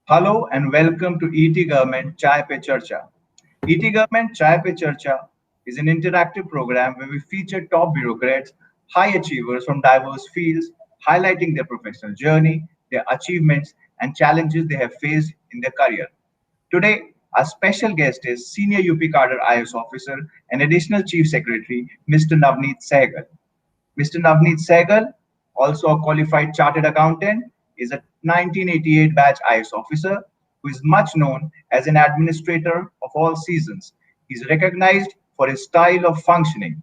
Hello and welcome to ET-Government Chai Pe Charcha. ET-Government Chai Pe Charcha is an interactive program where we feature top bureaucrats, high achievers from diverse fields, highlighting their professional journey, their achievements, and challenges they have faced in their career. Today, our special guest is Senior UP Cadre IAS Officer and Additional Chief Secretary, Mr. Navneet Sehagal. Mr. Navneet Sehagal, also a qualified chartered accountant, is a 1988 batch IAS officer who is much known as an administrator of all seasons. He is recognized for his style of functioning.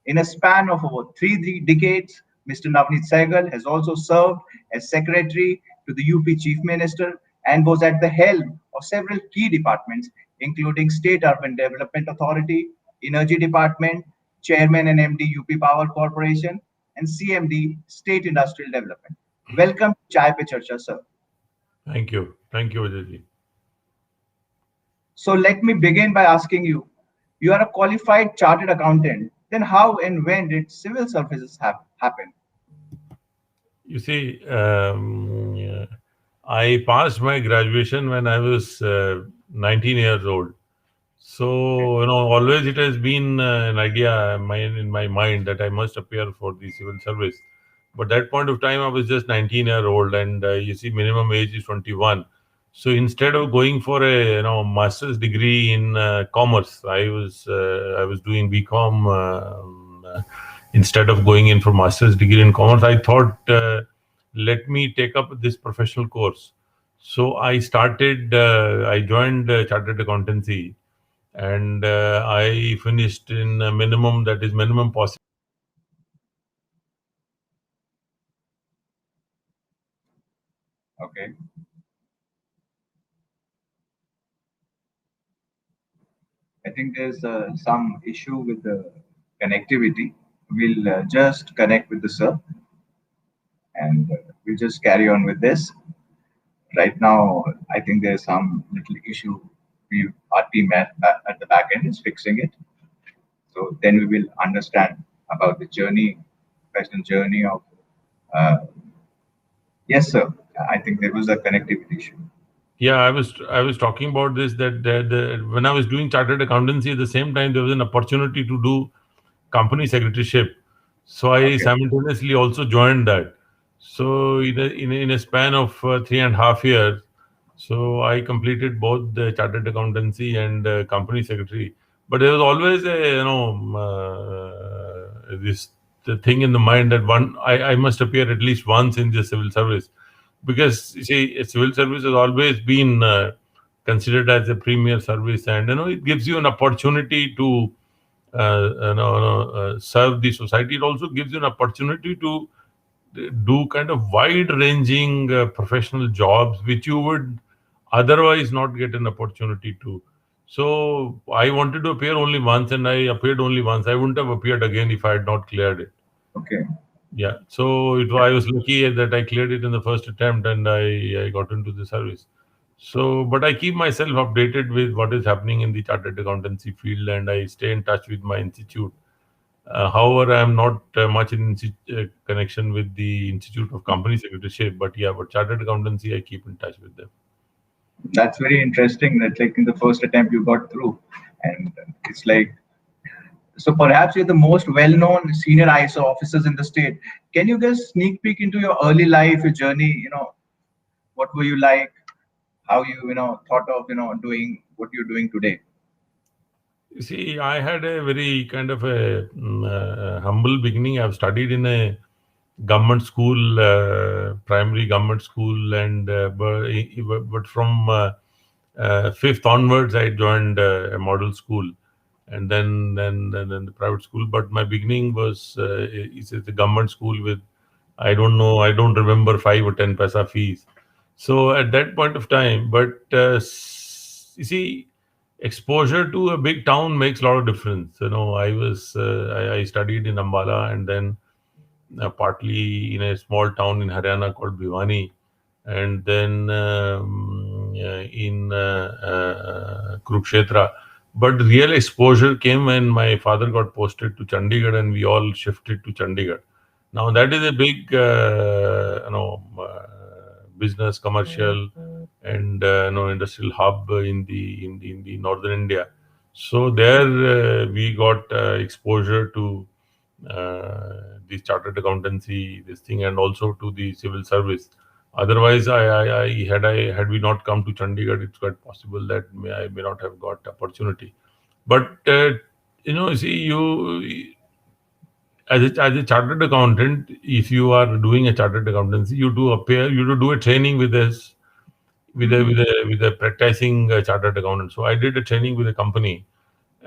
In a span of over three decades, Mr. Navneet Sehagal has also served as secretary to the UP Chief Minister and was at the helm of several key departments, including State Urban Development Authority, Energy Department, Chairman and MD UP Power Corporation, and CMD State Industrial Development. Welcome to Chai Pe Charcha, sir. Thank you. Thank you, Vijay. So let me begin by asking you, you are a qualified chartered accountant. Then how and when did civil services happen? You see, I passed my graduation when I was 19 years old. So, always it has been an idea in my mind that I must appear for the civil service. But that point of time, I was just 19-year old, and you see, minimum age is 21. So instead of going for a master's degree in commerce, I was doing BCom. Instead of going in for master's degree in commerce, I thought, let me take up this professional course. So I joined chartered accountancy, and I finished in a minimum, that is minimum possible. Okay. I think there's some issue with the connectivity. We'll just connect with the sir and we'll just carry on with this. Right now, I think there's some little issue. Our team at the back end is fixing it. So then we will understand about the journey, professional journey of. Uh, yes, sir. I think there was a connectivity issue. Yeah, I was talking about this that when I was doing chartered accountancy, at the same time there was an opportunity to do company secretaryship. So I simultaneously also joined that. So in a span of 3.5 years, so I completed both the chartered accountancy and company secretary. But there was always this the thing in the mind that I must appear at least once in the civil service, because you see, civil service has always been considered as a premier service, and it gives you an opportunity to serve the society. It also gives you an opportunity to do kind of wide-ranging professional jobs which you would otherwise not get an opportunity to. So I wanted to appear only once, and I appeared only once. I wouldn't have appeared again if I had not cleared it. Okay. Yeah. So I was lucky that I cleared it in the first attempt, and I got into the service. So, but I keep myself updated with what is happening in the chartered accountancy field, and I stay in touch with my institute. However, I am not much in connection with the Institute of Company Secretaryship, but yeah, but chartered accountancy, I keep in touch with them. That's very interesting that like in the first attempt you got through, and it's like, so perhaps you're the most well-known senior ISO officers in the state. Can you just sneak peek into your early life, your journey? What were you like? How you thought of doing what you're doing today? You see, I had a very kind of a humble beginning. I've studied in a government school, primary government school, and but from fifth onwards, I joined a model school, and then the private school. But my beginning was it's a government school with, I don't know, I don't remember 5 or 10 paisa fees. So at that point of time, but you see, exposure to a big town makes a lot of difference. I studied in Ambala, and then partly in a small town in Haryana called Bhiwani, and then in Kurukshetra. But real exposure came when my father got posted to Chandigarh, and we all shifted to Chandigarh. Now that is a big, business, commercial, and industrial hub in the northern India. So there we got exposure to the chartered accountancy, this thing, and also to the civil service. Otherwise, had we not come to Chandigarh, it's quite possible that I may not have got opportunity. But see, you as a chartered accountant, if you are doing a chartered accountancy, you do a training with us with a practicing chartered accountant. So I did a training with a company,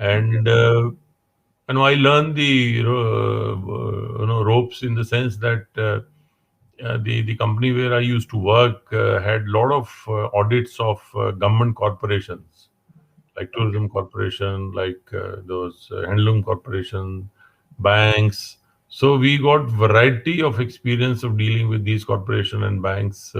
Okay. and I learned the ropes in the sense that the company where I used to work had a lot of audits of government corporations, like Okay. tourism corporation, like those handloom corporation, banks. So we got variety of experience of dealing with these corporation and banks,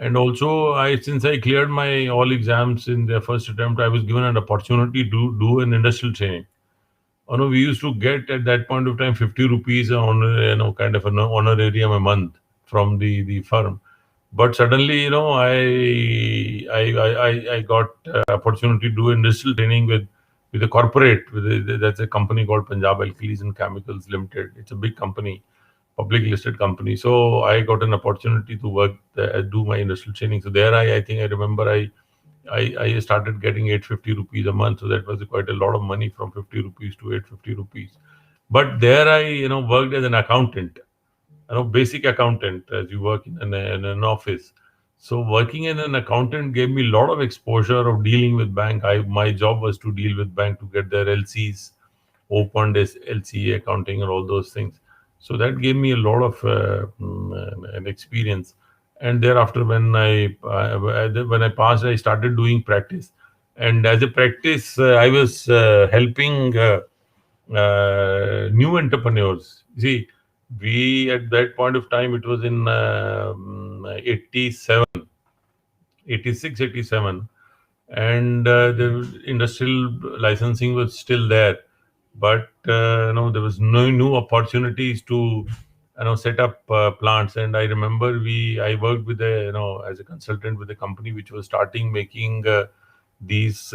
and also since I cleared my all exams in the first attempt, I was given an opportunity to do an industrial training. We used to get at that point of time 50 rupees on kind of an honorarium a month from the firm. But suddenly, I got opportunity to do industrial training with a corporate that's a company called Punjab Alkalis and Chemicals Limited. It's a big company, public listed company. So I got an opportunity to work do my industrial training. So there, I think I remember I started getting 850 rupees a month. So that was quite a lot of money, from 50 rupees to 850 rupees. But there I, worked as an accountant, basic accountant, as you work in an office. So working in an accountant gave me a lot of exposure of dealing with bank. My job was to deal with bank to get their LCs opened as LCA accounting and all those things. So that gave me a lot of an experience. And thereafter, when I passed, I started doing practice. And as a practice, I was helping new entrepreneurs. See, we at that point of time, it was in 87, 86, 87, and the industrial licensing was still there, but there was no new opportunities to set up plants. And I remember I worked with as a consultant with a company which was starting making these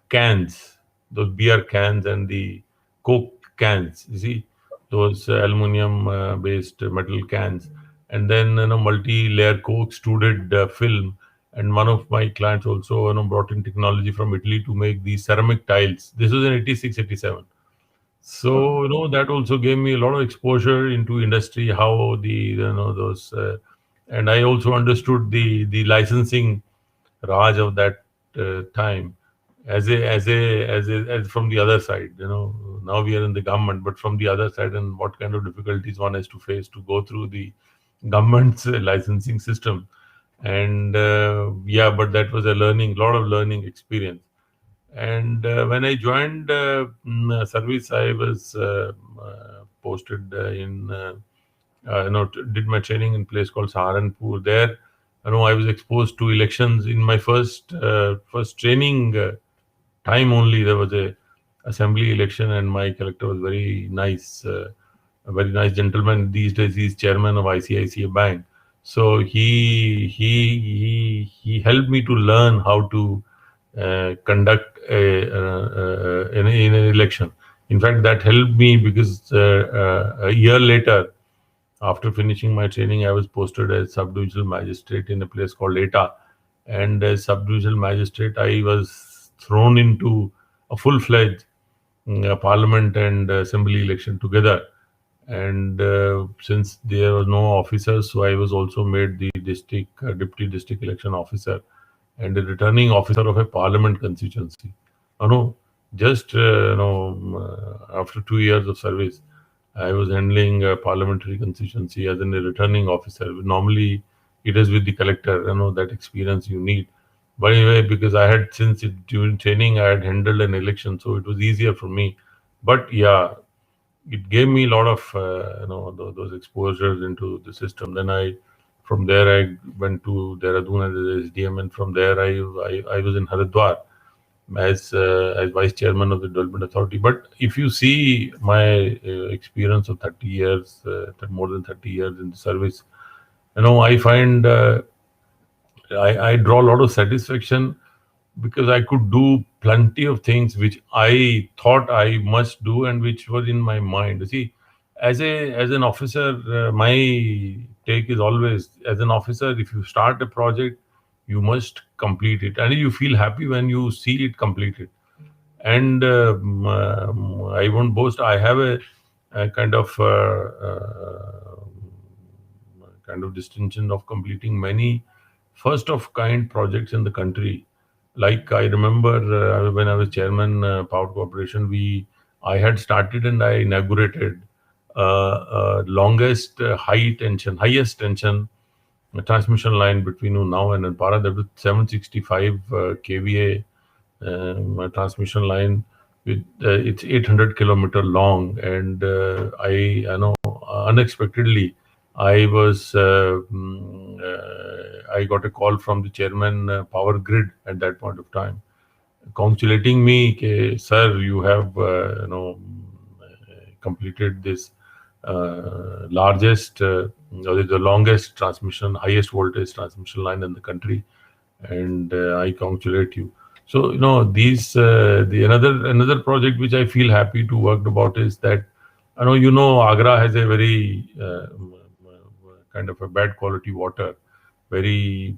cans, those beer cans and the coke cans, you see, those aluminum based metal cans, and then multi-layer coke extruded film. And one of my clients also brought in technology from Italy to make these ceramic tiles. This was in 86, 87. Oh, So that also gave me a lot of exposure into industry, how the those and I also understood the licensing Raj of that time, as from the other side. Now we are in the government, but from the other side, and what kind of difficulties one has to face to go through the government's licensing system. And yeah, but that was a lot of learning experience. And when I joined service, I was posted did my training in a place called Saharanpur. There, I was exposed to elections in my first training time only. There was a assembly election, and my collector was very nice, a very nice gentleman. These days, he's chairman of ICICI Bank. So he helped me to learn how to conduct in an election. In fact, that helped me because a year later, after finishing my training, I was posted as sub-divisional magistrate in a place called ETA. And as sub-divisional magistrate, I was thrown into a full-fledged parliament and assembly election together. And since there was no officers, so I was also made the deputy district election officer and a returning officer of a parliament constituency. No, just after 2 years of service, I was handling a parliamentary constituency as a returning officer. Normally, it is with the collector. That experience you need. But anyway, because I had during training, I had handled an election, so it was easier for me. But yeah, it gave me a lot of those exposures into the system. Then from there I went to Dehradun as SDM, and from there I was in Haridwar as vice chairman of the development authority. But if you see my experience of 30 years, more than 30 years in the service, I find I draw a lot of satisfaction because I could do plenty of things which I thought I must do and which were in my mind. You see, as an officer, my take is always, as an officer, if you start a project, you must complete it, and you feel happy when you see it completed. And I won't boast. I have a kind of distinction of completing many first of kind projects in the country. Like I remember when I was chairman Power Corporation, I had started and I inaugurated longest highest tension transmission line between Unnao and Anpara. That was 765 kVA transmission line with it's 800-kilometer long, and I know unexpectedly I got a call from the chairman Power Grid at that point of time, congratulating me, sir, you have completed this the longest transmission, highest voltage transmission line in the country, and I congratulate you. So these the another project which I feel happy to work about is that Agra has a very kind of a bad quality water, very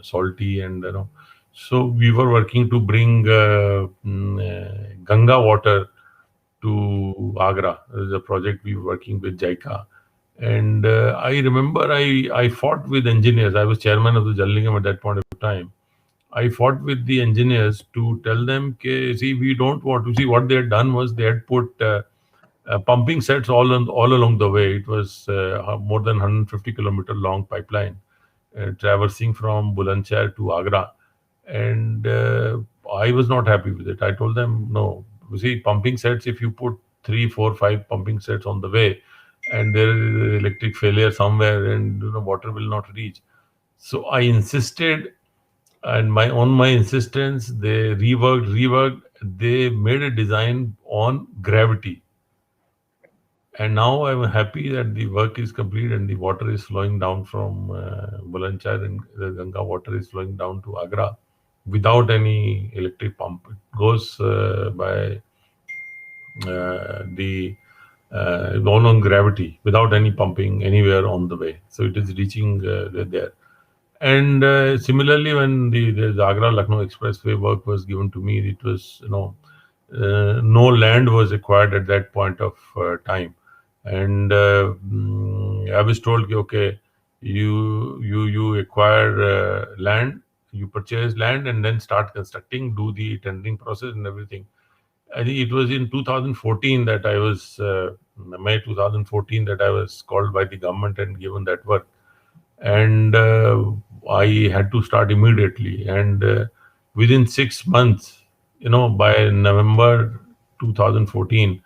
salty, and so we were working to bring Ganga water to Agra. This is a project we were working with JICA. And I remember I fought with engineers. I was chairman of the Jal Nigam at that point of time. I fought with the engineers to tell them, see, we don't want to see. What they had done was they had put pumping sets all along the way. It was more than 150-kilometer long pipeline traversing from Bulandshahr to Agra. And I was not happy with it. I told them, no, you see, pumping sets, if you put 3, 4, 5 pumping sets on the way, and there is electric failure somewhere, and water will not reach. So I insisted, and on my insistence, they reworked. They made a design on gravity, and now I'm happy that the work is complete and the water is flowing down from Bulandshahr, and the Ganga water is flowing down to Agra without any electric pump. It goes by the on gravity without any pumping anywhere on the way. So it is reaching there. And similarly, when the Agra Lucknow Expressway work was given to me, it was no land was acquired at that point of time, and I was told, okay, you acquire land, you purchase land, and then start constructing, do the tendering process and everything. I think it was in 2014 that I was May 2014 that I was called by the government and given that work, and I had to start immediately. And within 6 months, by November 2014,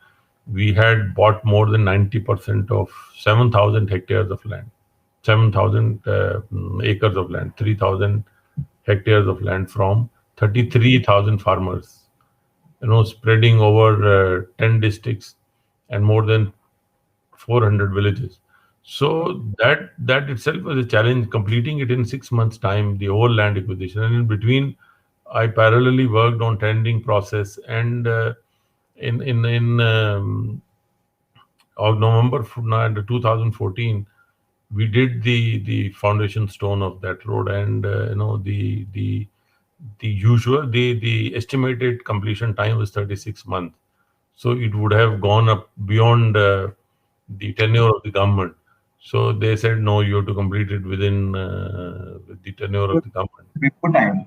we had bought more than 90% of 7,000 hectares of land, 7,000 acres of land, 3,000 hectares of land from 33,000 farmers, spreading over 10 districts and more than 400 villages. So that itself was a challenge, completing it in 6 months' time, the whole land acquisition. And in between, I parallelly worked on tendering process, and in of November 2014, we did the foundation stone of that road, and the estimated completion time was 36 months. So it would have gone up beyond the tenure of the government. So they said, no, you have to complete it within the tenure of the government. Before time,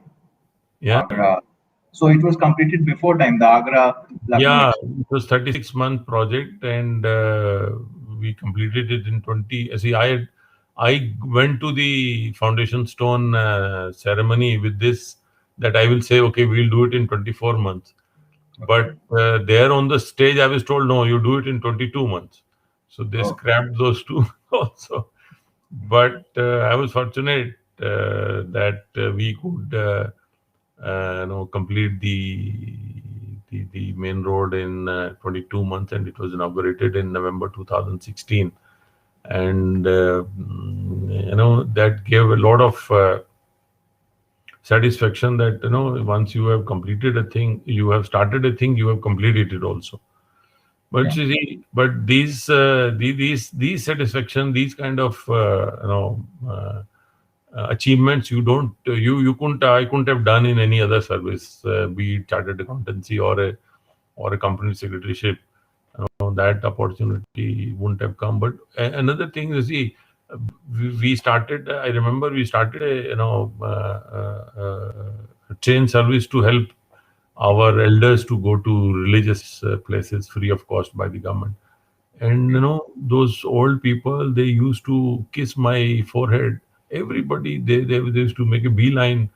Yeah. Agra. So it was completed before time, the Agra Lucknow. Yeah, it was 36-month project, and we completed it in 20. See, I went to the foundation stone ceremony with this, that I will say, okay, we'll do it in 24 months. But there on the stage, I was told, no, you do it in 22 months. So they scrapped those two also. But I was fortunate that we could complete the main road in 22 months, and it was inaugurated in November 2016. and that gave a lot of satisfaction that once you have completed a thing, you have started a thing, you have completed it also. But Yeah. you see, but these satisfaction, these kind of achievements, you couldn't I couldn't have done in any other service, be it chartered accountancy or a company secretaryship. That opportunity wouldn't have come. But another thing is, see, we started. I remember we started a train service to help our elders to go to religious places free of cost by the government. And those old people, they used to kiss my forehead. Everybody, they used to make a beeline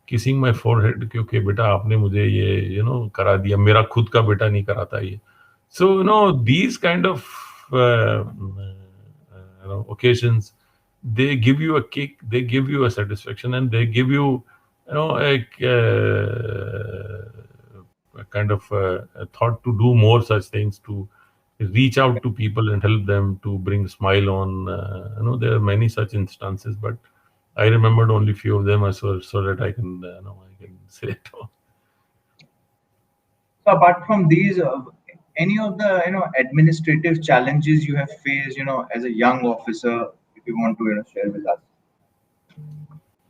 kissing my forehead कि okay बेटा आपने मुझे ये करा दिया, मेरा खुद का बेटा नहीं कराता ये. So these kind of occasions, they give you a kick, they give you a satisfaction, and they give you a kind of a thought to do more such things, to reach out to people and help them, to bring smile on. There are many such instances, but I remembered only few of them, so that I can I can say it all. So apart from these, any of the administrative challenges you have faced, as a young officer, if you want to share with us.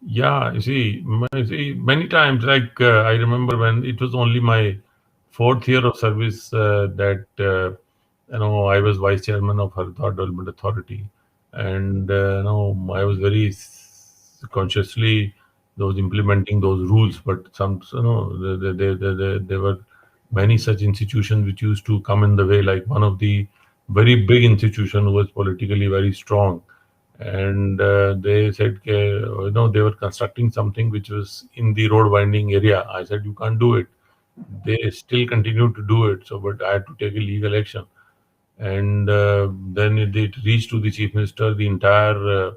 Yeah, you see, many times, like I remember when it was only my fourth year of service, that I was vice chairman of Haridwar Development Authority, and I was very consciously those implementing those rules. But some, there were many such institutions which used to come in the way. Like one of the very big institution who was politically very strong, and they said, they were constructing something which was in the road winding area. I said, you can't do it. They still continue to do it. So, but I had to take a legal action. And then it reached to the chief minister, the entire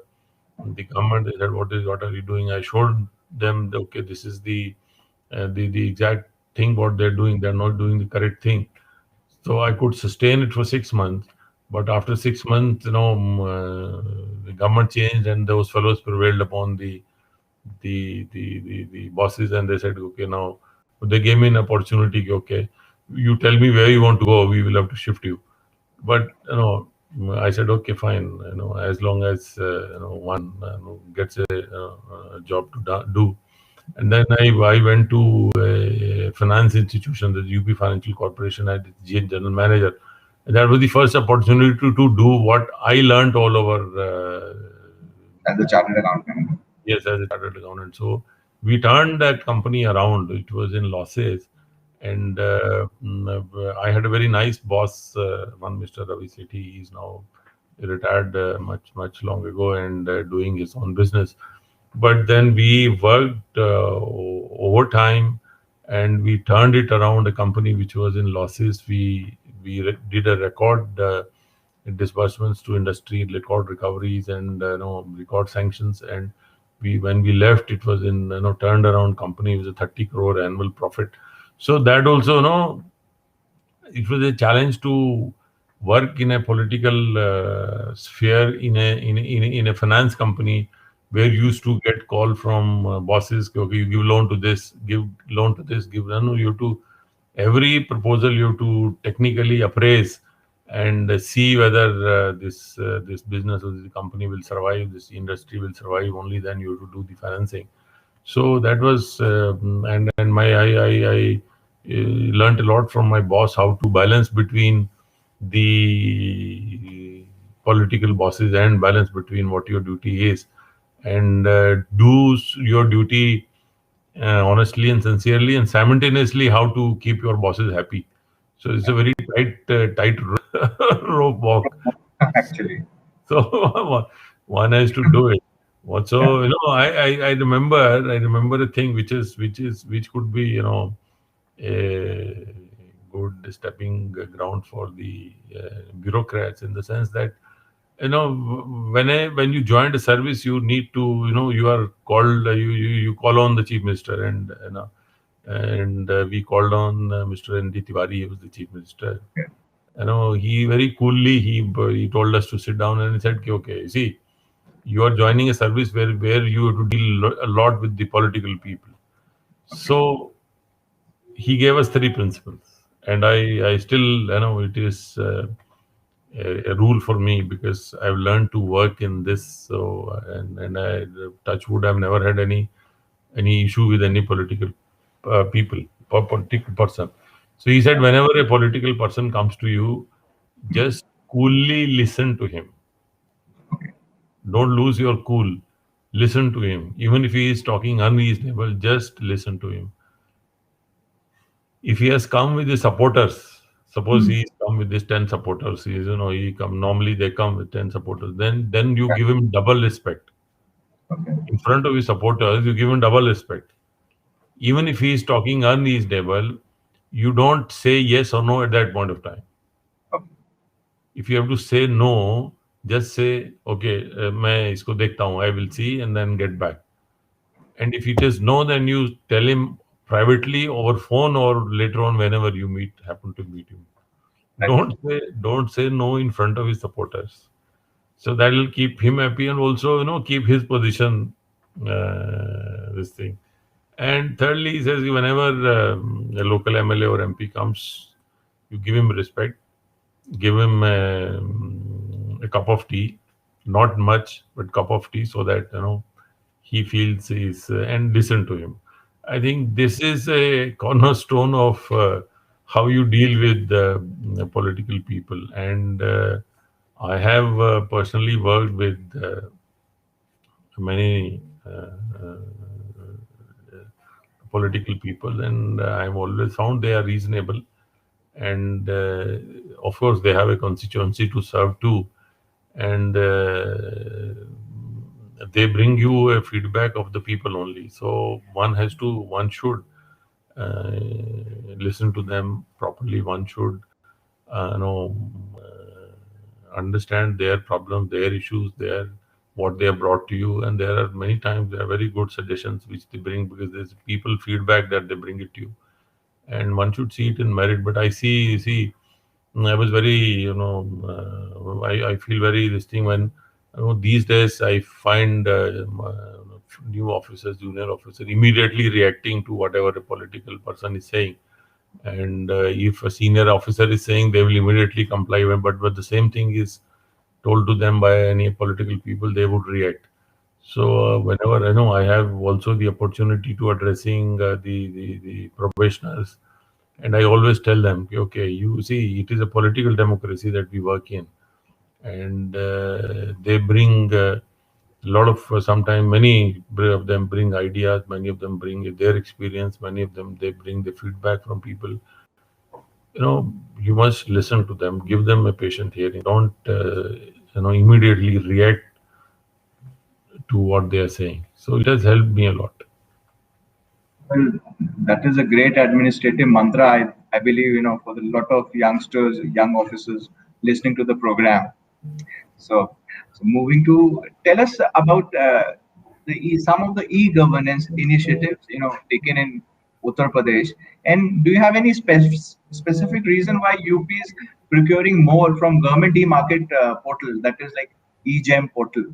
the government. They said, what are you doing? I showed them, okay, this is the exact thing what they're doing. They're not doing the correct thing. So I could sustain it for 6 months. But after 6 months, the government changed, and those fellows prevailed upon the bosses, and they said, okay, now they gave me an opportunity. Okay, you tell me where you want to go, we will have to shift you. But I said, okay, fine. As long as one gets a job to do. And then I went to a finance institution, the UP Financial Corporation, as the general manager. And that was the first opportunity to do what I learned all over. As a chartered accountant. Yes, as a chartered accountant. So we turned that company around. It was in losses. And I had a very nice boss, one Mr. Ravi Sethi. He's now retired much long ago and doing his own business. But then we worked overtime, and we turned it around. A company which was in losses, we did a record disbursements to industry, record recoveries, and record sanctions. And when we left, it was in turned around company. It was a 30 crore annual profit. So that also it was a challenge to work in a political sphere in a finance company, where you used to get call from bosses, okay, you give loan to this, give loan to this, give no, you have to, every proposal you have to technically appraise and see whether this business or this company will survive, this industry will survive. Only then you have to do the financing. So that was and I learned a lot from my boss, how to balance between the political bosses and balance between what your duty is, and do your duty honestly and sincerely, and simultaneously how to keep your bosses happy. So it's a very tight rope walk. Actually. So one has to do it. So I remember a thing which could be a good stepping ground for the bureaucrats, in the sense that when you join the service, you need to you are called, you call on the chief minister, and we called on Mr. N.D. Tiwari. He was the chief minister. Yeah. He very coolly he told us to sit down and he said, okay, see, you are joining a service where you have to deal a lot with the political people. Okay. So he gave us three principles, and I still it is a rule for me because I've learned to work in this. So and I touch wood, I've never had any issue with any political people or political person. So he said, whenever a political person comes to you, just coolly listen to him. Okay. Don't lose your cool. Listen to him. Even if he is talking unreasonable, just listen to him. If he has come with his supporters, suppose Mm. he's come with his 10 supporters, he come, normally they come with 10 supporters, then you give him double respect. Okay. In front of his supporters, you give him double respect. Even if he is talking unreasonable, you don't say yes or no at that point of time. Okay. If you have to say no, just say, okay, मैं इसको देखता हूँ, I will see and then get back. And if it is no, then you tell him privately over phone or later on whenever you happen to meet him. Right. Don't say no in front of his supporters. So that will keep him happy and also keep his position. This thing. And thirdly, he says whenever a local MLA or MP comes, you give him respect, give him a cup of tea, not much, but cup of tea, so that he feels he's and listen to him. I think this is a cornerstone of how you deal with political people. And I have personally worked with many political people, and I've always found they are reasonable. And of course, they have a constituency to serve too, and they bring you a feedback of the people only. So one should uh, listen to them properly. One should understand their problems, their issues, their what they have brought to you. And there are many times there are very good suggestions which they bring because there's people feedback that they bring it to you, and one should see it in merit. But I see. I was very, I feel very this thing when, these days I find new officers, junior officers immediately reacting to whatever a political person is saying. And if a senior officer is saying, they will immediately comply. But the same thing is told to them by any political people, they would react. So whenever I have also the opportunity to addressing the probationers, and I always tell them, okay, you see, it is a political democracy that we work in, and they bring a lot of sometimes many of them bring ideas, many of them bring their experience, many of them they bring the feedback from people. You must listen to them, give them a patient hearing. Don't immediately react to what they are saying. So it has helped me a lot. Well, that is a great administrative mantra. I believe, for a lot of youngsters, young officers listening to the program. So, so moving to tell us about some of the e-governance initiatives, taken in Uttar Pradesh. And do you have any specific reason why UP is procuring more from government e-market portal, that is like e-gem portal?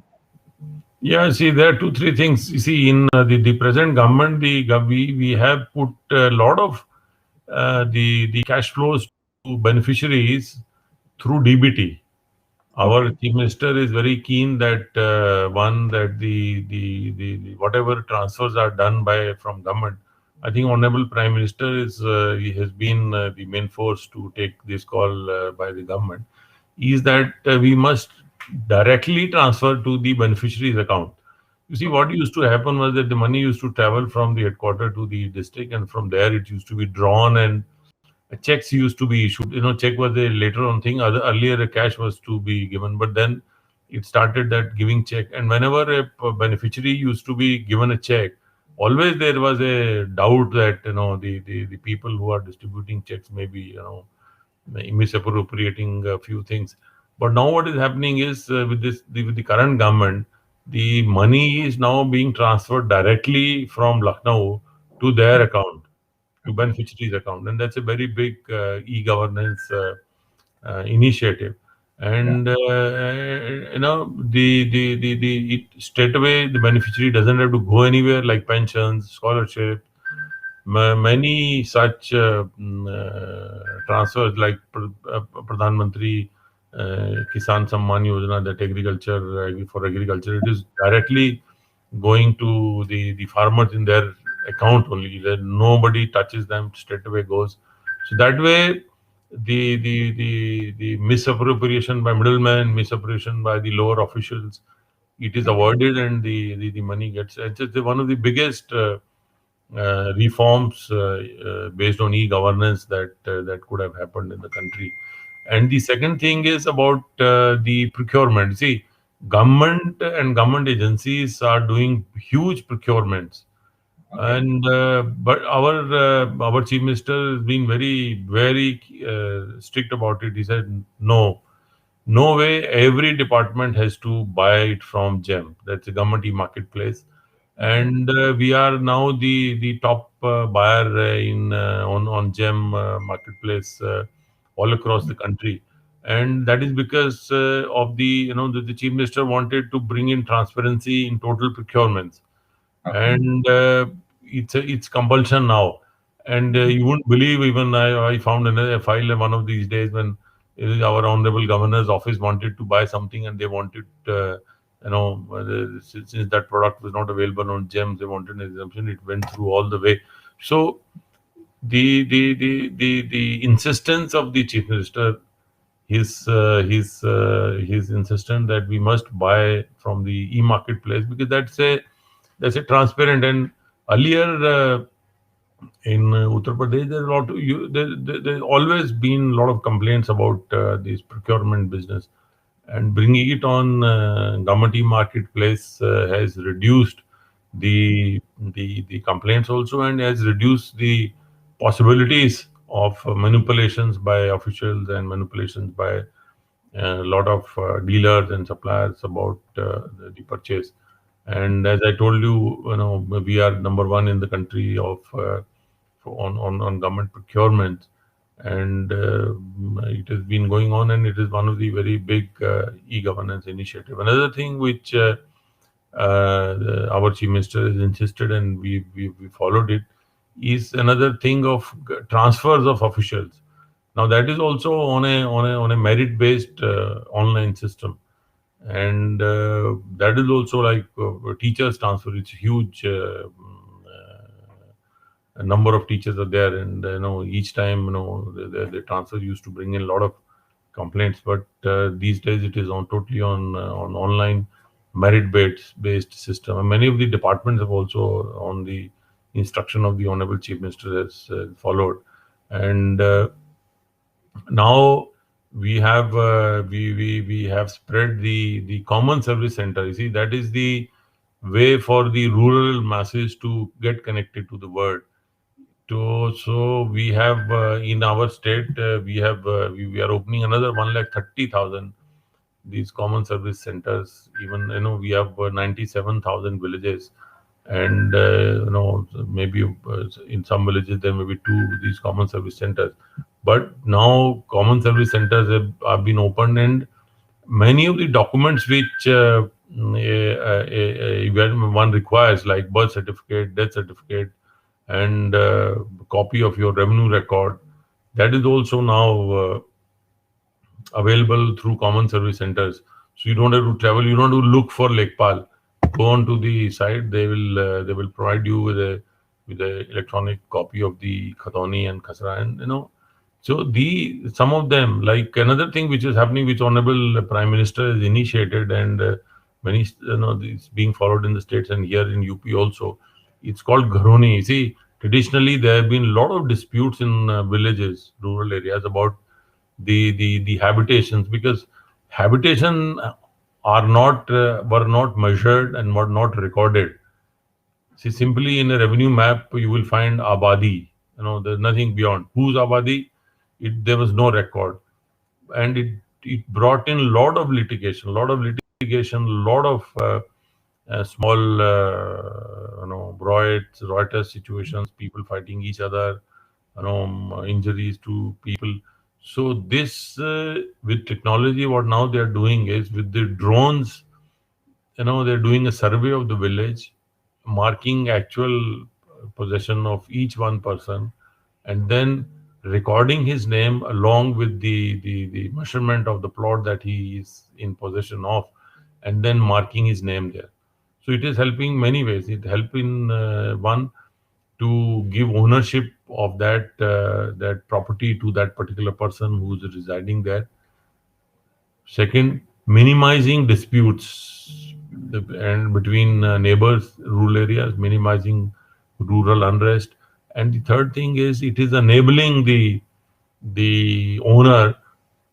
Yeah, see, there are two, three things. You see, in the present government, we have put a lot of the cash flows to beneficiaries through DBT. Our Okay. chief minister is very keen that that the whatever transfers are done from government. I think Honorable Prime Minister he has been the main force to take this call by the government. Is that we must directly transfer to the beneficiary's account. You see, Okay. what used to happen was that the money used to travel from the headquarter to the district, and from there it used to be drawn, and checks used to be issued. Check was a later on thing. Earlier, a cash was to be given, but then it started that giving check. And whenever a beneficiary used to be given a check, always there was a doubt that the people who are distributing checks may be misappropriating a few things. But now what is happening is with the current government, the money is now being transferred directly from Lucknow to their account, to beneficiaries' account, and that's a very big e-governance initiative. Yeah. And it straight away the beneficiary doesn't have to go anywhere, like pensions, scholarship, many such transfers, like Pradhan Mantri Kisan Samman Yojana, that agriculture, for agriculture, it is directly going to the farmers in their account only. That nobody touches them, straight away goes. So that way, the misappropriation by middlemen, misappropriation by the lower officials, it is avoided, and the money gets. It's one of the biggest reforms based on e-governance that could have happened in the country. And the second thing is about the procurement. See, government and government agencies are doing huge procurements, Okay. and but our chief minister has been very strict about it. He said no. No way, every department has to buy it from GEM. That's a government e-marketplace. Okay. And we are now the top buyer on GEM marketplace all across the country. And that is because of the chief minister wanted to bring in transparency in total procurements. Okay. And it's compulsion now. And you wouldn't believe, even I found another file one of these days when our honorable governor's office wanted to buy something, and they wanted since that product was not available on GEMS, they wanted an exemption. It went through all the way. So the insistence of the chief minister, his insistence that we must buy from the e-marketplace, because that's a transparent. And earlier in Uttar Pradesh, there's a lot there's always been a lot of complaints about this procurement business, and bringing it on government e-marketplace has reduced the complaints also, and has reduced the possibilities of manipulations by officials and manipulations by a lot of dealers and suppliers about the purchase. And as I told you, we are number one in the country of on government procurement, and it has been going on, and it is one of the very big e-governance initiative. Another thing which our chief minister has insisted, and we followed it, is another thing of transfers of officials. Now that is also on a merit based online system, and that is also like teachers transfer. It's huge. A number of teachers are there, and each time the transfer used to bring in a lot of complaints, but these days it is on online merit based system, and many of the departments have also, on the instruction of the honorable chief minister, has followed. And now we have spread the common service center. You see, that is the way for the rural masses to get connected to the world. So we have in our state, we are opening another 130,000 these common service centers. Even we have 97,000 villages, and maybe in some villages there may be two these common service centers. But now common service centers have been opened, and many of the documents which when one requires, like birth certificate, death certificate, and copy of your revenue record, that is also now available through common service centers. So you don't have to travel, you don't have to look for Lekpal. Go on to the site, they will provide you with a electronic copy of the Khatoni and Khasra, and so some of them, like another thing which is happening, which honorable prime minister has initiated, and many it's being followed in the states and here in UP also. It's called Gharoni. See, traditionally there have been a lot of disputes in villages, rural areas, about the habitations, because habitation are not were not measured and were not recorded. See, simply in a revenue map you will find Abadi. There's nothing beyond. Who's Abadi? There was no record, and it brought in lot of small riotous situations, people fighting each other, injuries to people. So this with technology, what now they are doing is with the drones, they're doing a survey of the village, marking actual possession of each one person, and then recording his name along with the measurement of the plot that he is in possession of, and then marking his name there. So it is helping many ways. It help in one, to give ownership of that property to that particular person who's residing there. Second, minimizing disputes and between neighbors, rural areas, minimizing rural unrest. And the third thing is it is enabling the owner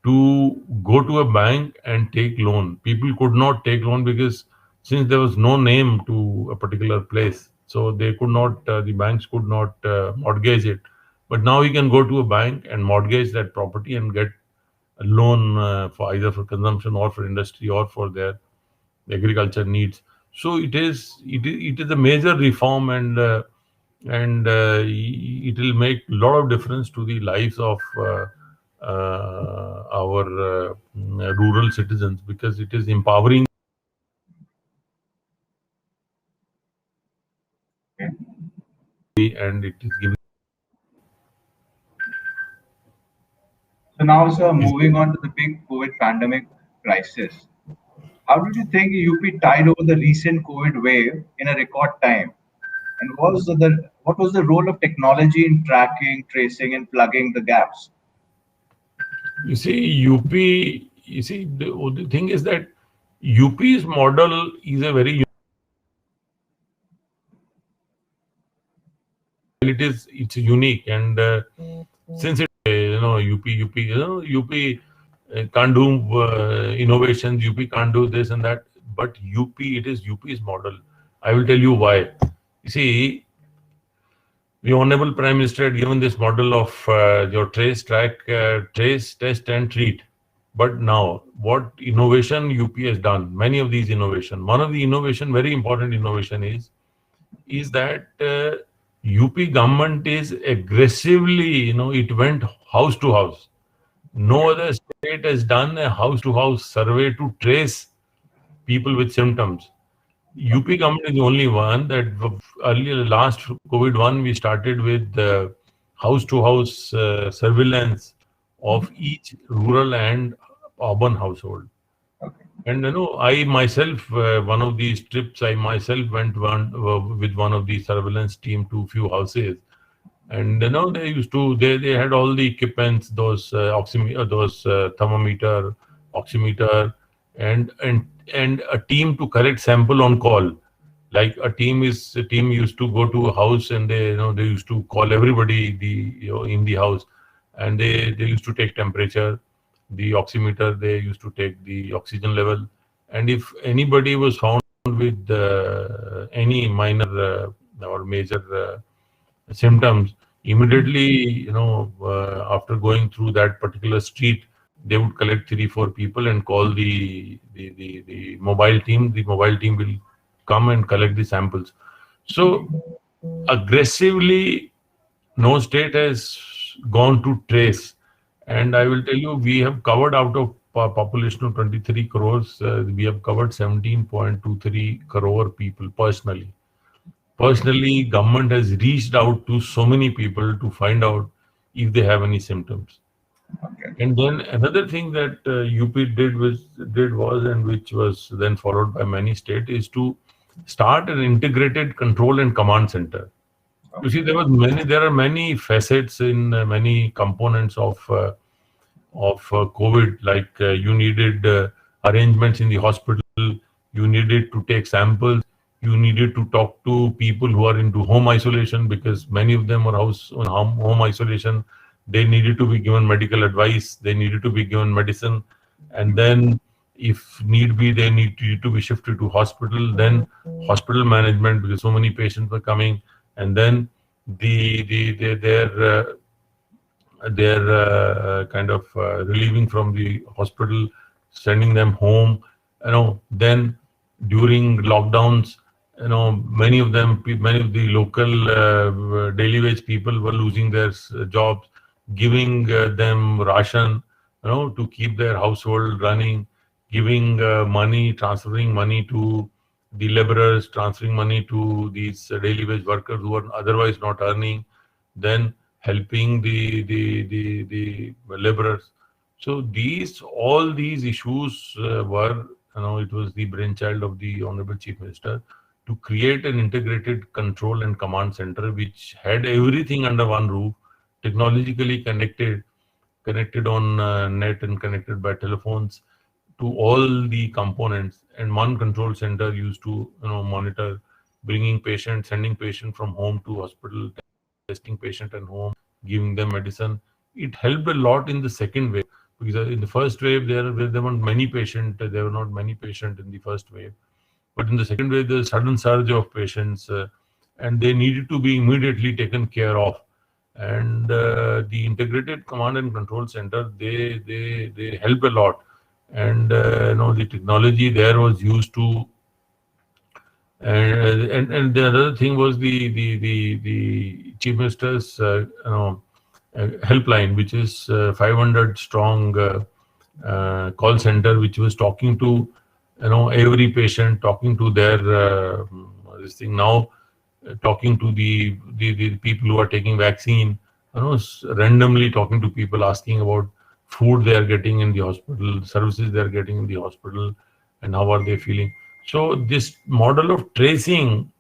to go to a bank and take loan. People could not take loan because since there was no name to a particular place, so they could not, the banks could not mortgage it. But now you can go to a bank and mortgage that property and get a loan for either for consumption or for industry or for their agriculture needs. So it is a major reform, and it will make a lot of difference to the lives of our rural citizens, because it is empowering Okay. and it is giving. So now, sir, Is, moving on to the big COVID pandemic crisis. How did you think UP tide over the recent COVID wave in a record time? And what was the role of technology in tracking, tracing, and plugging the gaps? you see, UP. You see, the thing is that UP's model is a very, it's unique, and since it UP can't do innovations, UP can't do this and that, but it is UP's model. I will tell you why. You see, the honorable prime minister had given this model of your trace, track, trace, test and treat. But now what innovation UP has done, many of these innovation, one of the innovation, very important innovation is that UP government is aggressively, it went house to house. No other state has done a house to house survey to trace people with symptoms. UP government is the only one that earlier, last COVID one, we started with house to house surveillance of each rural and urban household. Okay. And I myself, one of these trips, I myself went with one of the surveillance team to few houses, and they used to, they had all the equipments, those those thermometer, oximeter, and a team to collect sample on call. Like a team used to go to a house, and they used to call everybody in the house, and they used to take temperature, the oximeter, they used to take the oxygen level, and if anybody was found with any minor or major symptoms, immediately, after going through that particular street, they would collect 3 4 people and call the mobile team. The mobile team will come and collect the samples. So aggressively, no state has gone to trace. And I will tell you, we have covered, out of population of 23 crores, we have covered 17.23 crore people personally. Personally, government has reached out to so many people to find out if they have any symptoms. Okay. And then another thing that UP did was, and which was then followed by many states, is to start an integrated control and command center. You see, there are many facets in many components of COVID. Like you needed arrangements in the hospital, you needed to take samples, you needed to talk to people who are into home isolation, because many of them are home isolation. They needed to be given medical advice, they needed to be given medicine, and then if need be, they need to be shifted to hospital. Then hospital management, because so many patients were coming, and then their kind of relieving from the hospital, sending them home. Then during lockdowns, many of the local daily wage people were losing their jobs. giving them ration, to keep their household running, giving money, transferring money to the laborers, transferring money to these daily wage workers who are otherwise not earning, then helping the laborers. So all these issues were, it was the brainchild of the Honorable Chief Minister to create an integrated control and command center which had everything under one roof, technologically connected on net and connected by telephones to all the components, and one control center used to monitor bringing patients, sending patient from home to hospital, testing patient at home, giving them medicine. It helped a lot in the second wave, because in the first wave there weren't many patients. There were not many patients in the first wave, but in the second wave there was a sudden surge of patients, and they needed to be immediately taken care of. And the integrated command and control center, they help a lot. And the technology there was used to, and the other thing was the chief minister's helpline, which is 500 strong call center, which was talking to every patient, talking to their this thing now, talking to the people who are taking vaccine, randomly talking to people, asking about food they are getting in the hospital, services they are getting in the hospital, and how are they feeling. So this model of tracing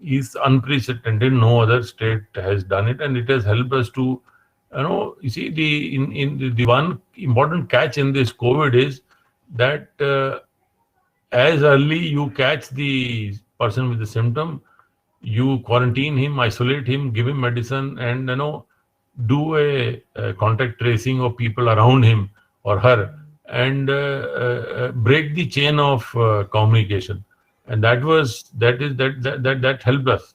is unprecedented. No other state has done it, and it has helped us to, you see, the one important catch in this COVID is that as early you catch the person with the symptom, you quarantine him, isolate him, give him medicine, and do a contact tracing of people around him or her, and break the chain of communication. And that helped us.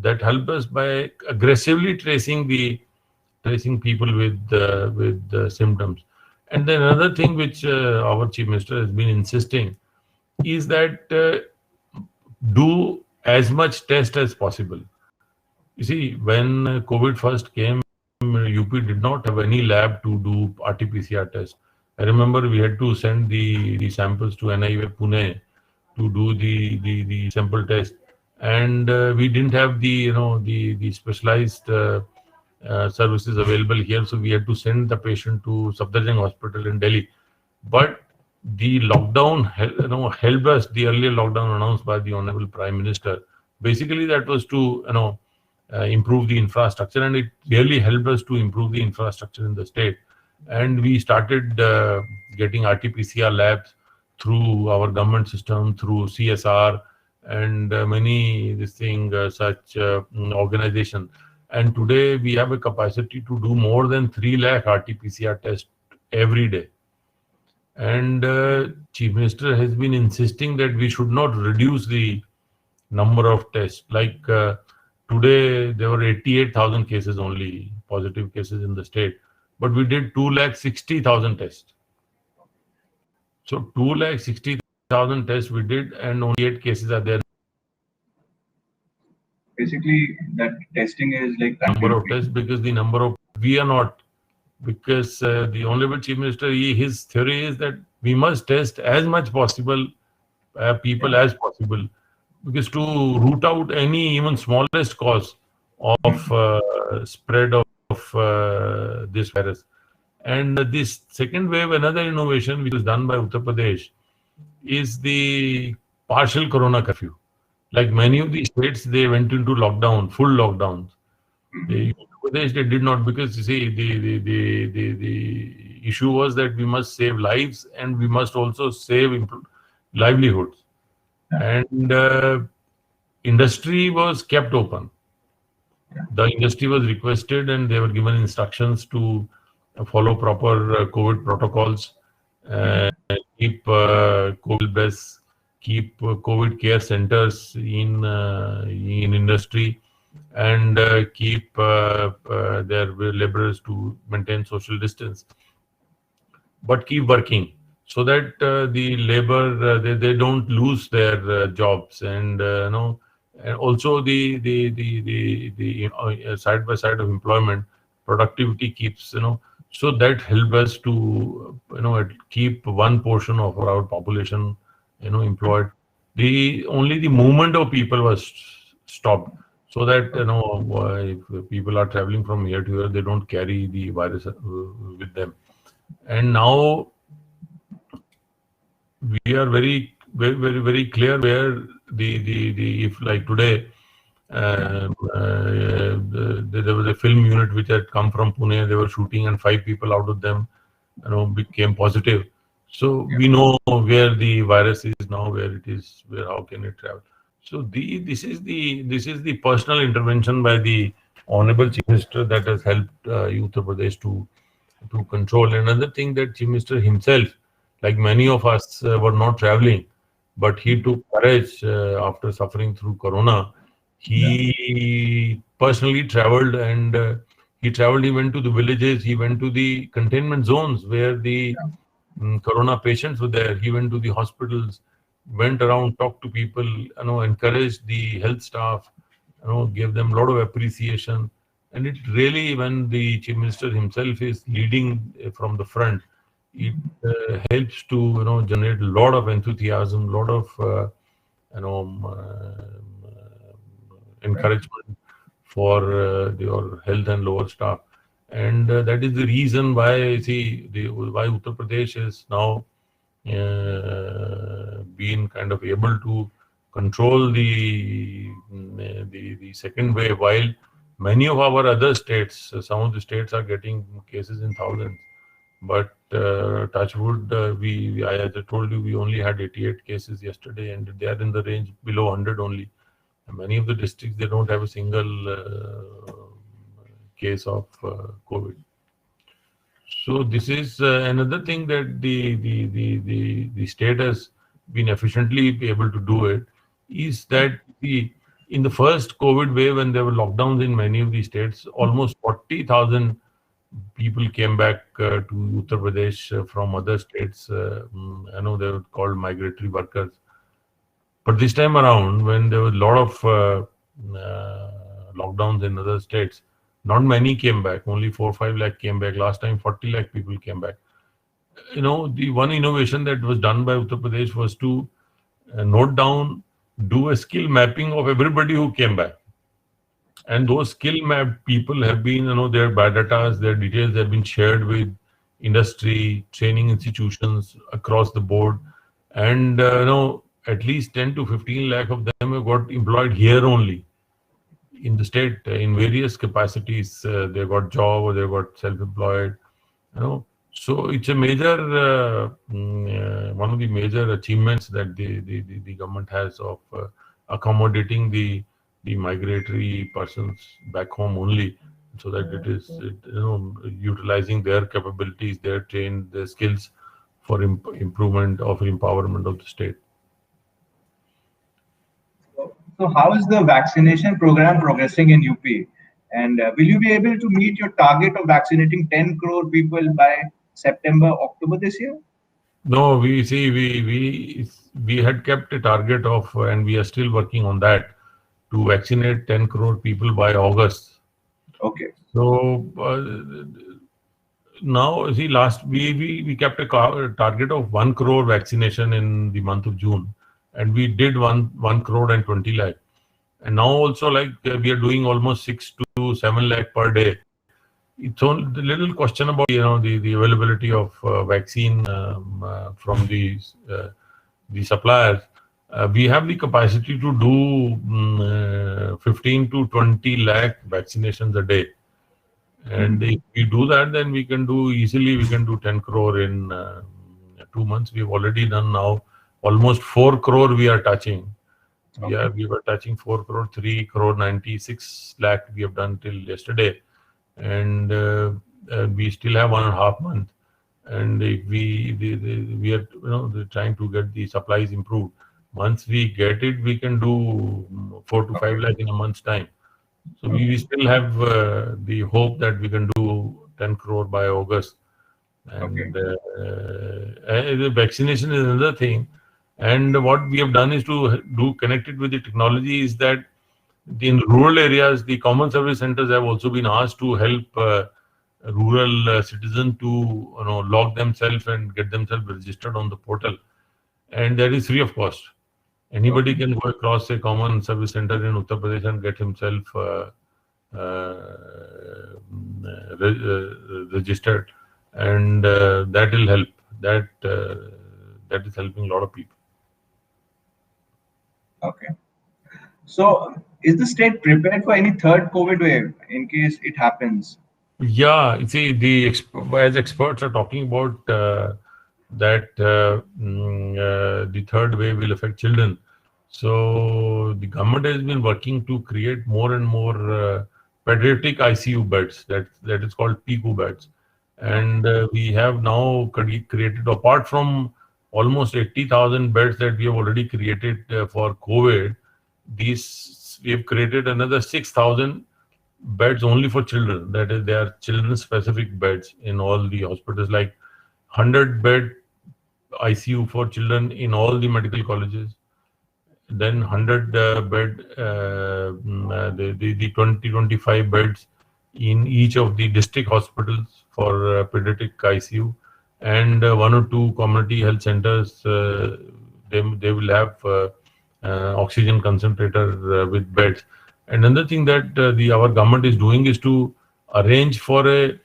That helped us by aggressively tracing people with symptoms. And then another thing which our chief minister has been insisting is that do as much test as possible. You see, when COVID first came, UP did not have any lab to do RT-PCR test. I remember we had to send the samples to NIA Pune to do the sample test, and we didn't have the specialized services available here, so we had to send the patient to Safdarjung Hospital in Delhi. But the lockdown helped us. The earlier lockdown announced by the Honorable Prime Minister, basically that was to improve the infrastructure, and it really helped us to improve the infrastructure in the state. And we started getting RT-PCR labs through our government system, through CSR, and many such organization. And today we have a capacity to do more than 3 lakh RT-PCR tests every day. And Chief Minister has been insisting that we should not reduce the number of tests. Like today, there were 88,000 cases only, positive cases in the state, but we did 260,000 tests. So 260,000 tests we did, and only 8 cases are there. Basically, that testing is like number of tests, because the number of we are not, because the Honorable Chief Minister, his theory is that we must test as much possible people as possible, because to root out any even smallest cause of spread of this virus. And this second wave, another innovation which was done by Uttar Pradesh is the partial corona curfew. Like many of the states, they went into lockdown, full lockdowns. Uttar Pradesh, they did not, because you see, the issue was that we must save lives and we must also save livelihoods. And industry was kept open. The industry was requested, and they were given instructions to follow proper COVID protocols, keep COVID beds, keep COVID care centers in industry, and keep their laborers to maintain social distance, but keep working so that the labor they don't lose their jobs, and and also the side by side of employment, productivity keeps, so that help us to, keep one portion of our population, employed. Only the movement of people was stopped, so that, if people are traveling from here to here, they don't carry the virus with them. And now we are very clear where the if like today, there was a film unit which had come from Pune. They were shooting, and 5 people out of them, became positive. So we know where the virus is now, where it is, where how can it travel. So this is the personal intervention by the Honorable Chief Minister that has helped Uttar Pradesh to control. Another thing that Chief Minister himself, like many of us, were not traveling, but he took courage after suffering through Corona. He personally traveled, and he traveled. He went to the villages. He went to the containment zones where the Corona patients were there. He went to the hospitals, went around, talked to people, encouraged the health staff, gave them a lot of appreciation. And it really, when the Chief Minister himself is leading from the front, it helps to, generate a lot of enthusiasm, a lot of, you know, encouragement for your health and lower staff. And that is the reason why, why Uttar Pradesh is now been kind of able to control the second wave, while many of our other states, some of the states are getting cases in thousands. But touch wood, as I told you, we only had 88 cases yesterday, and they are in the range below 100 only. And many of the districts, they don't have a single case of COVID. So this is another thing that the state has been efficiently able to do it, is that in the first COVID wave, when there were lockdowns in many of these states, almost 40,000 people came back to Uttar Pradesh from other states. I know they were called migratory workers. But this time around, when there was a lot of lockdowns in other states, not many came back. Only 4 or 5 lakh came back. Last time, 40 lakh people came back. The one innovation that was done by Uttar Pradesh was to note down, do a skill mapping of everybody who came back. And those skill mapped people have been, their biodatas, their details have been shared with industry, training institutions across the board. And, at least 10 to 15 lakh of them have got employed here only in the state in various capacities. They got job or they got self-employed. So it's a major, one of the major achievements that the government has of accommodating the migratory persons back home only, so that it is utilizing their capabilities, their trained, their skills for improvement of empowerment of the state. So how is the vaccination program progressing in UP? And will you be able to meet your target of vaccinating 10 crore people by September, October this year? No, we had kept a target of, and we are still working on that, to vaccinate 10 crore people by August. Okay. So now, last we kept a target of 1 crore vaccination in the month of June. And we did 1 crore and 20 lakh. And now also, we are doing almost 6 to 7 lakh per day. It's only the little question about, the availability of vaccine from the suppliers. We have the capacity to do 15 to 20 lakh vaccinations a day. And if we do that, then we can do 10 crore in 2 months. We've already done now almost 4 crore we are touching. Okay. We were touching 4 crore, 3 crore, 96 lakh we have done till yesterday. And we still have 1.5 months. And if we are trying to get the supplies improved. Once we get it, we can do 4 to 5 lakh in a month's time. So we still have the hope that we can do 10 crore by August. And the vaccination is another thing. And what we have done is to do connected with the technology, is that In rural areas, the common service centers have also been asked to help rural citizens to log themselves and get themselves registered on the portal, and that is free of cost. Anybody Okay. can go across a common service center in Uttar Pradesh and get himself registered, and that will help. That is helping a lot of people. Okay. So, is the state prepared for any third COVID wave in case it happens? Yeah, you see, as experts are talking about that the third wave will affect children. So the government has been working to create more and more pediatric ICU beds. That is called PICU beds, Okay. and we have now created, apart from almost 80,000 beds that we have already created for COVID. These we have created another 6,000 beds only for children. That is, they are children specific beds in all the hospitals, like 100-bed ICU for children in all the medical colleges, then 100 bed, the 20-25 beds in each of the district hospitals for pediatric ICU, and one or two community health centers. They will have oxygen concentrator with beds. And another thing that the our government is doing is to arrange for a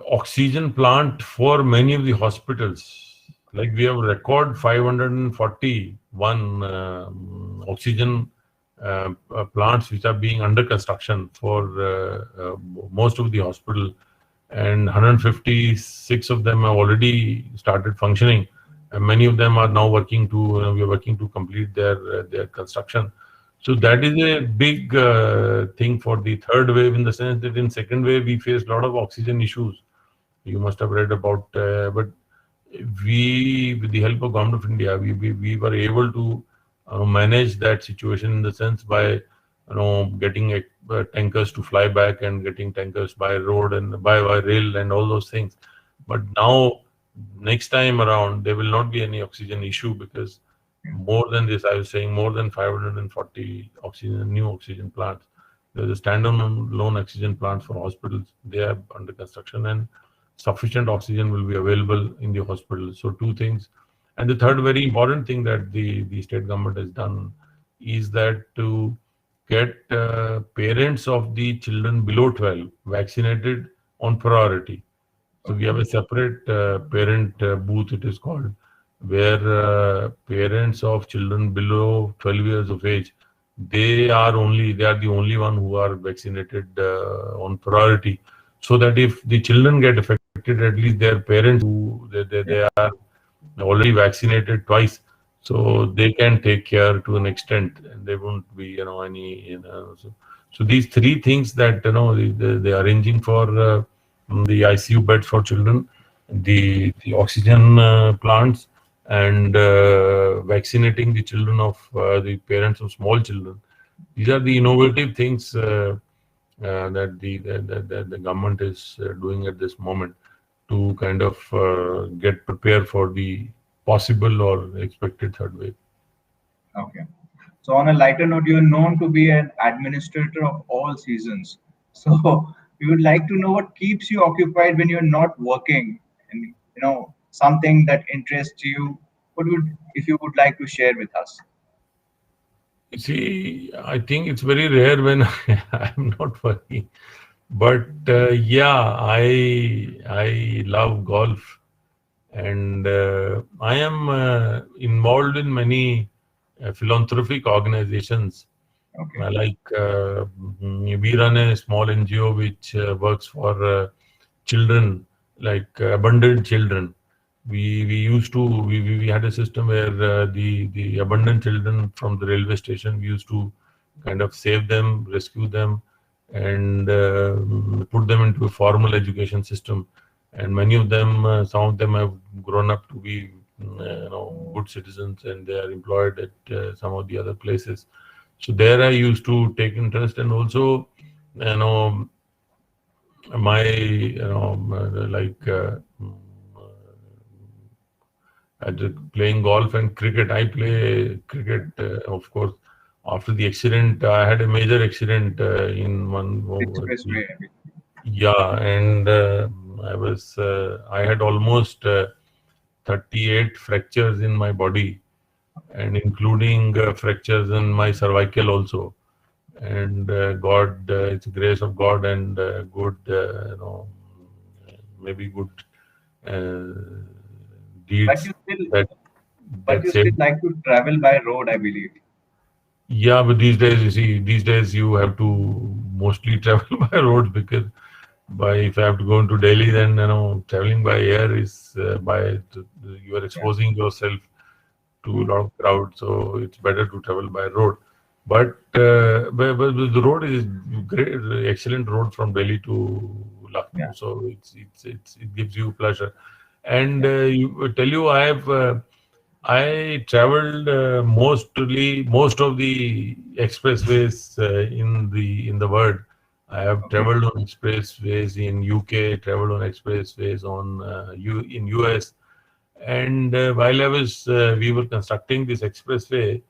oxygen plant for many of the hospitals. Like we have record 541 oxygen plants which are being under construction for most of the hospital, and 156 of them have already started functioning, and many of them are now working to we are working to complete their construction. So that is a big thing for the third wave, in the sense that in second wave we faced a lot of oxygen issues. You must have read about, but we, with the help of Government of India, we were able to manage that situation, in the sense by getting tankers to fly back, and getting tankers by road and by rail and all those things. But now, next time around, there will not be any oxygen issue, because more than this, I was saying, more than 540 new oxygen plants. There's a standalone oxygen plants for hospitals. They are under construction, and sufficient oxygen will be available in the hospital. So two things. And the third very important thing that the state government has done is that to get parents of the children below 12 vaccinated on priority. So we Okay. have a separate parent booth, it is called, where parents of children below 12 years of age, they are the only one who are vaccinated on priority, so that if the children get affected, at least their parents who Yeah. they are already vaccinated twice, so they can take care to an extent, and there won't be any so these three things that they are arranging for the ICU beds for children, the oxygen plants, and vaccinating the children of the parents of small children. These are the innovative things that the government is doing at this moment, to kind of get prepared for the possible or expected third wave. Okay. So, on a lighter note, you're known to be an administrator of all seasons. So, we would like to know what keeps you occupied when you're not working, and something that interests you. What would, if you would like to share with us? See, I think it's very rare when I'm not working, but yeah, I love golf, and I am involved in many philanthropic organizations. Okay. We run a small NGO which works for children, like abandoned children. We used to we had a system where the abandoned children from the railway station, we used to kind of save them, rescue them, and put them into a formal education system. And many of them, some of them have grown up to be good citizens, and they are employed at some of the other places. So there I used to take interest, and also my like playing golf and cricket. I play cricket, of course. After the accident, I had a major accident in one. Expressway. Yeah, and I had almost 38 fractures in my body, and including fractures in my cervical also. And it's the grace of God and good, maybe good uh, But deeds you still, that but you still saved. like to travel by road, I believe. Yeah, but these days, you see, these days you have to mostly travel by roads, because if I have to go into Delhi, then traveling by air is you are Yeah. exposing yourself to a lot of crowd, so it's better to travel by road. But the road is great, excellent road from Delhi to Yeah. Lucknow, so it gives you pleasure. And Yeah. tell you, I traveled most of the expressways in the world. I have Okay. traveled on expressways in UK, traveled on expressways in US, and we were constructing this expressway,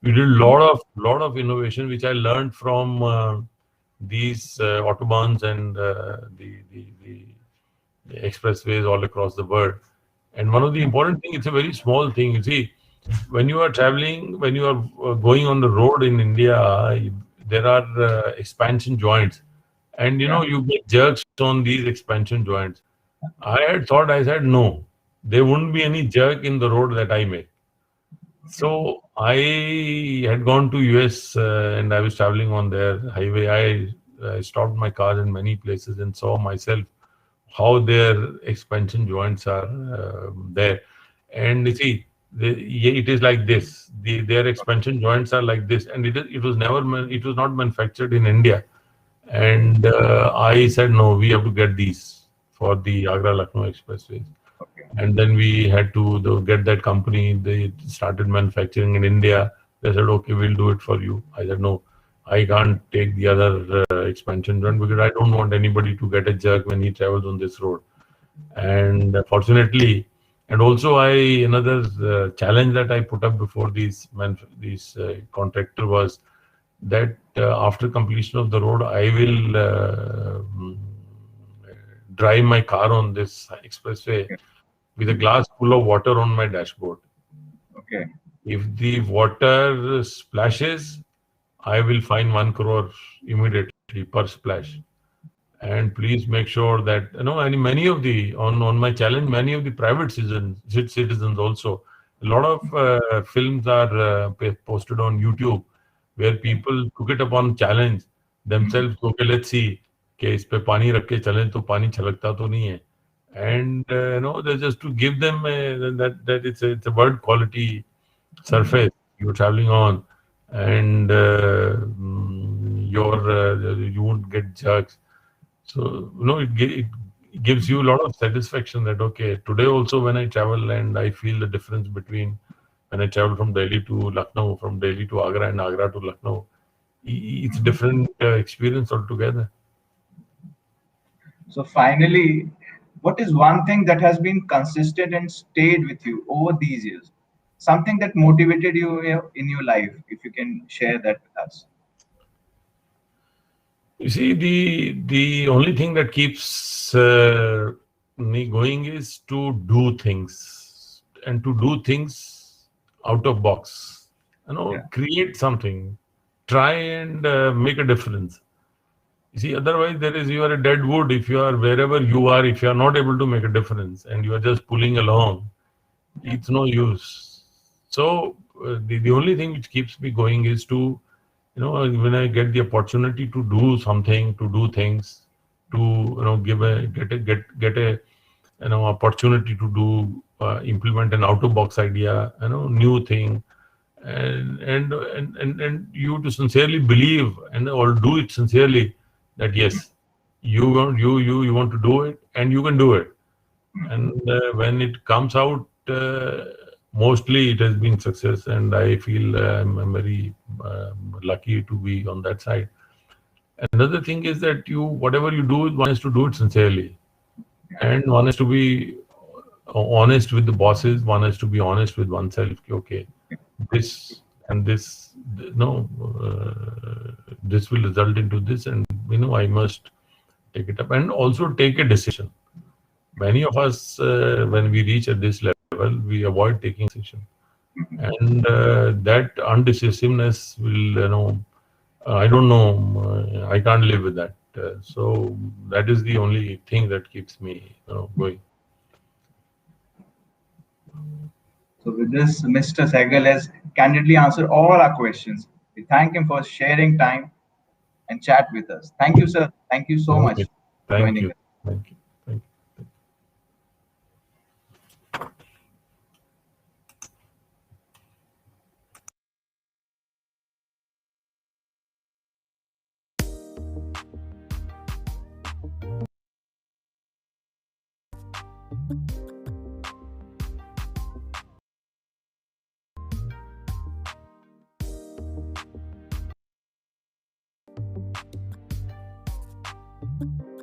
we did a Mhm. lot of innovation, which I learned from these autobahns and the expressways all across the world. And one of the Yeah. important thing, it's a very small thing. You see, when you are going on the road in India, there are expansion joints, and Yeah. you get jerks on these expansion joints. I said, no, there wouldn't be any jerk in the road that I make. Okay. So I had gone to US and I was traveling on their highway. I stopped my car in many places and saw myself how their expansion joints are there. And you see, yeah, it is like this. Their expansion joints are like this, and it was not manufactured in India. And I said, no, we have to get these for the Agra Lucknow expressways. Okay. And then we had to get that company. They started manufacturing in India. They said, okay, we'll do it for you. I said, no, I can't take the other expansion joint, because I don't want anybody to get a jerk when he travels on this road. And fortunately, and also another challenge that I put up before these contractor was that after completion of the road, I will drive my car on this expressway Okay. with a glass full of water on my dashboard. Okay. If the water splashes, I will fine 1 crore immediately per splash. And please make sure that and many of the on my challenge, many of the private citizens also. A lot of films are posted on YouTube where Okay. people took it upon challenge themselves. Okay, let's see कि इस पे पानी रख के चलें तो पानी छलकता तो नहीं है. And that's just to give them that it's a word quality Mhm. surface you're traveling on, and you won't get jerks. So it gives you a lot of satisfaction that okay, today also when I travel and I feel the difference between when I travel from Delhi to Lucknow, from Delhi to Agra, and Agra to Lucknow, it's different experience altogether. So finally, what is one thing that has been consistent and stayed with you over these years? Something that motivated you in your life, if you can share that with us. You see, the only thing that keeps me going is to do things, and to do things out of box. Yeah. Create something, try and make a difference. You see, otherwise you are a dead wood if you are wherever you are. If you are not able to make a difference and you are just pulling along, Yeah. it's no use. So the only thing which keeps me going is to when I get the opportunity to do something, to do things, to give a get a opportunity to do implement an out of box idea, new thing, and you to sincerely believe and or do it sincerely, that yes, you want to do it and you can do it. And when it comes out, mostly it has been success, and I feel I'm very lucky to be on that side. Another thing is that whatever you do, one has to do it sincerely, Yeah. and one has to be honest with the bosses. One has to be honest with oneself. Okay, this and this, no, this will result into this, and I must take it up and also take a decision. Many of us, when we reach at this level, we avoid taking decision, and that undecisiveness will, I don't know, I can't live with that. So that is the only thing that keeps me, going. So with this, Mr. Segal has candidly answered all our questions. We thank him for sharing time and chat with us. Thank you, sir. Thank you so much Okay. for Thank joining you. us. Thank you. Thank you.